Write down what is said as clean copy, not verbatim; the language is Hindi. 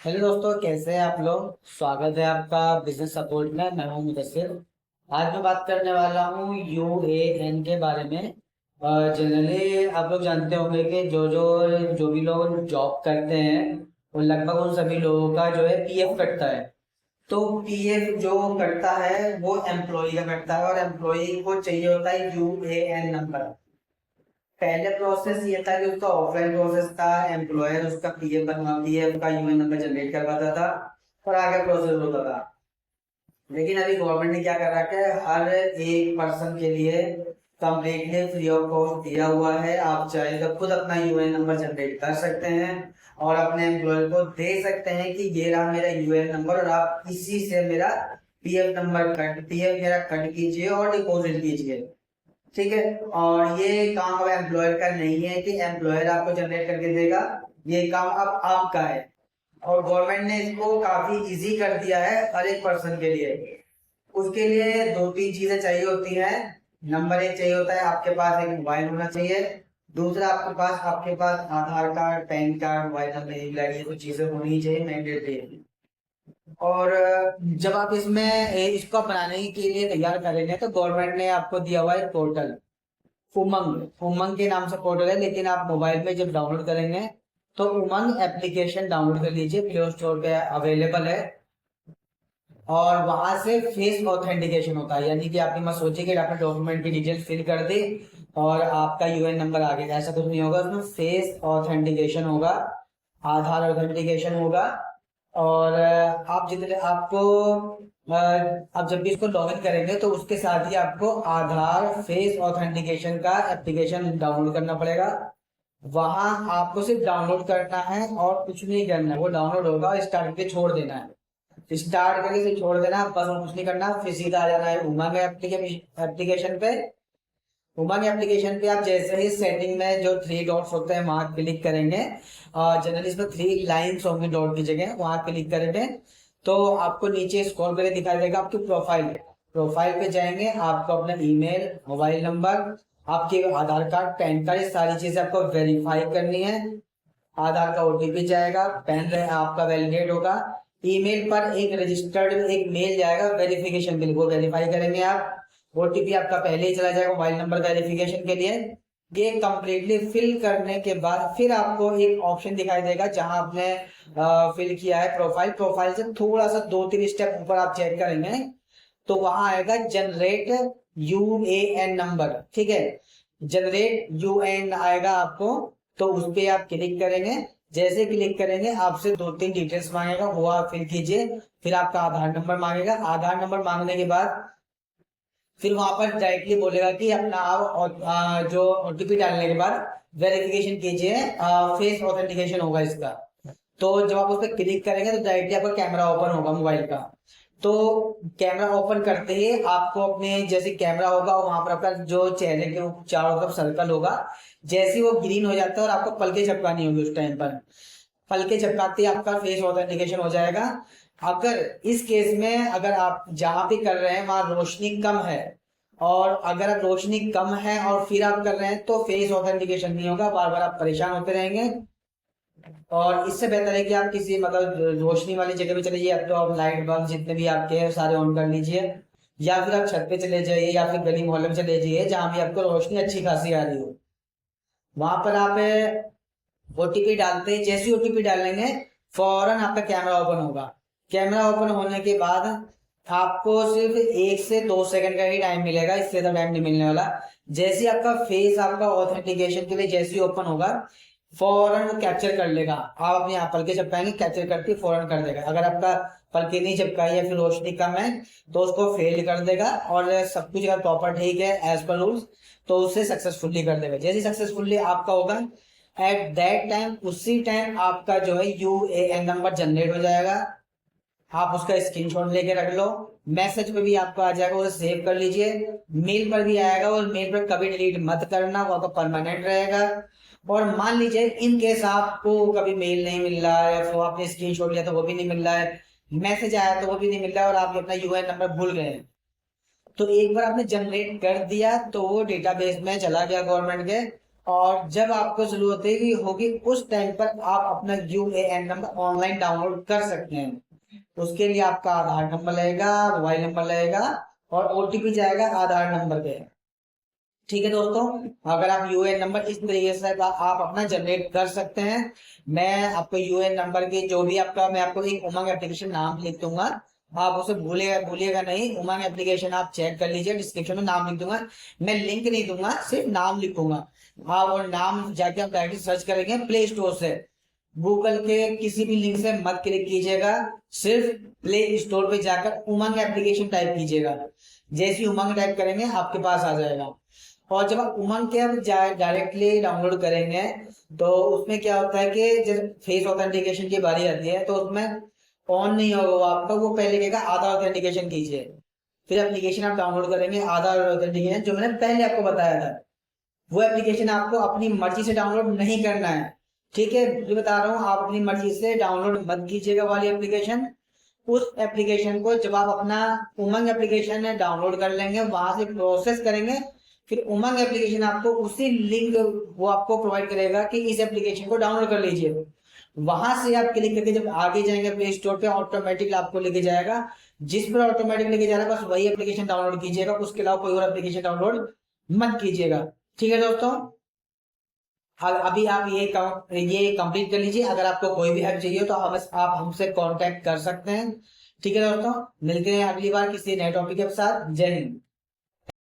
हेलो दोस्तों, कैसे हैं आप लोग। स्वागत है आपका बिजनेस सपोर्ट में। मैं हूं मुदस्सिर। आज मैं बात करने वाला हूं यूएएन के बारे में। जनरली आप लोग जानते होंगे कि जो भी लोग जॉब करते हैं वो लगभग उन सभी लोगों का जो है पीएफ कटता है। तो पीएफ जो कटता है वो एम्प्लॉय का कटता है और एम्प्लॉय को चाहिए होता है यूएएन नंबर। पहले प्रोसेस ये था कि उसका ऑफलाइन प्रोसेस था, एम्प्लॉयर उसका पीएफ का यूएन नंबर जनरेट करवाता था और आगे प्रोसेस होता था। लेकिन अभी गवर्नमेंट ने क्या कर रखा है, हर एक पर्सन के लिए कंप्लीटली फ्री ऑफ कॉस्ट दिया हुआ है। आप चाहे तो खुद अपना यूएन नंबर जनरेट कर सकते हैं और अपने एम्प्लॉयर को दे सकते हैं कि ये रहा मेरा यूएन नंबर और आप इसी से मेरा पीएफ मेरा कट कीजिए और डिपॉजिट कीजिए। ठीक है। और ये काम अब एम्प्लॉयर का नहीं है कि एम्प्लॉयर आपको जनरेट करके देगा। ये काम अब आपका है और गवर्नमेंट ने इसको काफी इजी कर दिया है हर एक पर्सन के लिए। उसके लिए दो तीन चीजें चाहिए होती हैं। नंबर एक चाहिए होता है आपके पास एक मोबाइल होना चाहिए। दूसरा आपके पास Aadhaar card, PAN card, mobile number, email ID, ये कुछ चीजें होनी चाहिए मैंडेटरी। और जब आप इसको बनाने के लिए तैयार करेंगे तो गवर्नमेंट ने आपको दिया हुआ है पोर्टल। उमंग उमंग के नाम से पोर्टल है, लेकिन आप मोबाइल में जब डाउनलोड करेंगे तो उमंग एप्लीकेशन डाउनलोड कर लीजिए, प्ले स्टोर पे अवेलेबल है। और वहां से फेस ऑथेंटिकेशन होता है, यानी कि आपने मत सोचिए कि आपने डॉक्यूमेंट की डिटेल्स फिल कर दी और आपका यूएन नंबर आ गया। ऐसा कुछ नहीं होगा, उसमें फेस ऑथेंटिकेशन होगा, आधार ऑथेंटिकेशन होगा। और आप जितने आपको आप जब भी इसको लॉगिन करेंगे तो उसके साथ ही आपको आधार फेस ऑथेंटिकेशन का एप्लीकेशन डाउनलोड करना पड़ेगा। वहां आपको सिर्फ डाउनलोड करना है और कुछ नहीं करना है। वो डाउनलोड होगा और स्टार्ट करके छोड़ देना है, स्टार्ट करके से छोड़ देना है, बस और कुछ नहीं करना। फिर सीधा आ जाना है उमंग एप्लीकेशन पे। उमंग एप्लीकेशन पे आप जैसे ही सेटिंग में जो थ्री डॉट्स होते हैं वहां क्लिक करेंगे, जनरली इसमें थ्री लाइंस होंगी डॉट की जगह, वहां क्लिक करेंगे तो आपको नीचे स्क्रॉल करके दिखाई देगा आपकी प्रोफाइल। प्रोफाइल पे जाएंगे, आपको अपना ईमेल, मोबाइल नंबर, आपके आधार कार्ड, पैन कार्ड, ये सारी चीजें आपको वेरीफाई करनी है। आधार का ओटीपी जाएगा, पैन आपका वैलिडेट होगा। ईमेल पर एक रजिस्टर्ड एक मेल जाएगा वेरिफिकेशन के लिए, वो वेरीफाई करेंगे आप। ओटीपी आपका पहले ही चला जाएगा मोबाइल नंबर वेरिफिकेशन के लिए। ये कंप्लीटली फिल करने के बाद फिर आपको एक ऑप्शन दिखाई देगा जहां आपने फिल किया है प्रोफाइल। प्रोफाइल से थोड़ा सा दो तीन स्टेप ऊपर आप चेक करेंगे तो वहां आएगा जनरेट यूएएन नंबर। ठीक है, जनरेट यूएएन आएगा आपको, तो उस पर आप क्लिक करेंगे। जैसे क्लिक करेंगे आपसे दो तीन डिटेल्स मांगेगा, वो आप फिल कीजिए। फिर आपका आधार नंबर मांगेगा। आधार नंबर मांगने के बाद फिर वहां पर डायरेक्टली बोलेगा कि अपना आप जो ओटीपी डालने के बाद वेरिफिकेशन कीजिए, फेस ऑथेंटिकेशन होगा इसका। तो जब आप उस पर क्लिक करेंगे तो डायरेक्टली आपका कैमरा ओपन होगा मोबाइल का। तो कैमरा ओपन करते ही आपको अपने जैसे कैमरा होगा वहां पर आपका जो चेहरे के चारों तरफ सर्कल होगा, जैसे ही वो ग्रीन हो जाता है और आपको पलके झपकानी होगी उस टाइम पर, पलके झपकाते ही आपका फेस ऑथेंटिकेशन हो जाएगा। अगर इस केस में अगर आप जहां भी कर रहे हैं वहां रोशनी कम है, और अगर आप रोशनी कम है और फिर आप कर रहे हैं तो फेस ऑथेंटिकेशन नहीं होगा, बार बार आप परेशान होते रहेंगे। और इससे बेहतर है कि आप किसी मतलब रोशनी वाली जगह पे चले जाइए। अब तो आप लाइट बल्ब जितने भी आपके हैं सारे ऑन कर लीजिए, या फिर आप छत पे चले जाइए या फिर गली मोहल्ले में चले जाइए जहां भी आपको रोशनी अच्छी खासी आ रही हो। वहां पर आप ओटीपी डालते हैं, जैसे ओटीपी डालेंगे फौरन आपका कैमरा ओपन होगा। कैमरा ओपन होने के बाद आपको सिर्फ 1 से 2 सेकंड का ही टाइम मिलेगा, इससे ज्यादा टाइम नहीं मिलने वाला। जैसे ही आपका फेस आपका ऑथेंटिकेशन के लिए जैसे ही ओपन होगा फौरन वो कैप्चर कर लेगा। आप अपने यहाँ पलके चिपकाएंगे, कैप्चर करके फौरन कर देगा। अगर आपका पलके नहीं चिपकाई या फिर रोशनी कम है तो उसको फेल कर देगा, और सब कुछ अगर प्रॉपर ठीक है एज पर रूल्स तो उसे सक्सेसफुली कर देगा। जैसे सक्सेसफुली आपका होगा एट दैट टाइम, उसी टाइम आपका जो है यूएएन नंबर जनरेट हो जाएगा। आप उसका स्क्रीनशॉट लेके रख लो, मैसेज पे भी आपको आ जाएगा, उसे सेव कर लीजिए। मेल पर भी आएगा, और मेल पर कभी डिलीट मत करना, वो आपका परमानेंट रहेगा। और मान लीजिए इन केस आपको कभी मेल नहीं मिल रहा है, तो आपने स्क्रीनशॉट लिया तो वो भी नहीं मिल रहा है, मैसेज आया तो वो भी नहीं मिल रहा है, और आप अपना यूएएन नंबर भूल गए, तो एक बार आपने जनरेट कर दिया तो वो डेटाबेस में चला गया गवर्नमेंट के। और जब आपको जरूरत होगी उस टाइम पर आप अपना यूएएन नंबर ऑनलाइन डाउनलोड कर सकते हैं। उसके लिए आपका आधार नंबर लगेगा, मोबाइल नंबर लगेगा और ओटीपी जाएगा आधार नंबर पे। ठीक है दोस्तों, अगर आप यूएएन नंबर इस तरीके से आप अपना जनरेट कर सकते हैं। मैं आपको यूएएन नंबर की जो भी आपका, मैं आपको एक उमंग एप्लीकेशन नाम लिख दूंगा, आप उसे भूलिएगा नहीं। उमंग एप्लीकेशन आप चेक कर लीजिए, डिस्क्रिप्शन में नाम लिख दूंगा। मैं लिंक नहीं दूंगा, सिर्फ नाम लिखूंगा। आप और नाम जाके आप डायरेक्टली सर्च करेंगे प्ले स्टोर से, गूगल के किसी भी लिंक से मत क्लिक कीजिएगा, सिर्फ प्ले स्टोर पे जाकर उमंग एप्लीकेशन टाइप कीजिएगा। जैसे ही उमंग टाइप करेंगे आपके पास आ जाएगा। और जब आप उमंग के आप डायरेक्टली डाउनलोड करेंगे तो उसमें क्या होता है कि जब फेस ऑथेंटिकेशन की बारी आती है तो उसमें ऑन नहीं होगा वो आपका, वो पहले कहेगा आधार ऑथेंटिकेशन कीजिए। फिर एप्लीकेशन आप डाउनलोड करेंगे आधार ऑथेंटिकेशन, जो मैंने पहले आपको बताया था। वो एप्लीकेशन आपको अपनी मर्जी से डाउनलोड नहीं करना है। ठीक है, जो बता रहा हूँ, आप अपनी मर्जी से डाउनलोड मत कीजिएगा वाली एप्लीकेशन। उस एप्लीकेशन को जब आप अपना उमंग एप्लीकेशन डाउनलोड कर लेंगे, वहां से प्रोसेस करेंगे, फिर उमंग एप्लीकेशन आपको उसी लिंक वो आपको प्रोवाइड करेगा कि इस एप्लीकेशन को डाउनलोड कर लीजिए। वहां से आप क्लिक करके जब आगे जाएंगे प्ले स्टोर पे, ऑटोमेटिक आपको लेके जाएगा। जिस पर ऑटोमेटिक लेके जा रहा है बस वही एप्लीकेशन डाउनलोड कीजिएगा, उसके अलावा कोई और एप्लीकेशन डाउनलोड मत कीजिएगा। ठीक है दोस्तों, अभी आप ये कंप्लीट कर लीजिए। अगर आपको कोई भी हेल्प चाहिए तो आप हमसे कांटेक्ट कर सकते हैं। ठीक है दोस्तों, मिलते हैं अगली बार किसी नए टॉपिक के साथ। जय हिंद।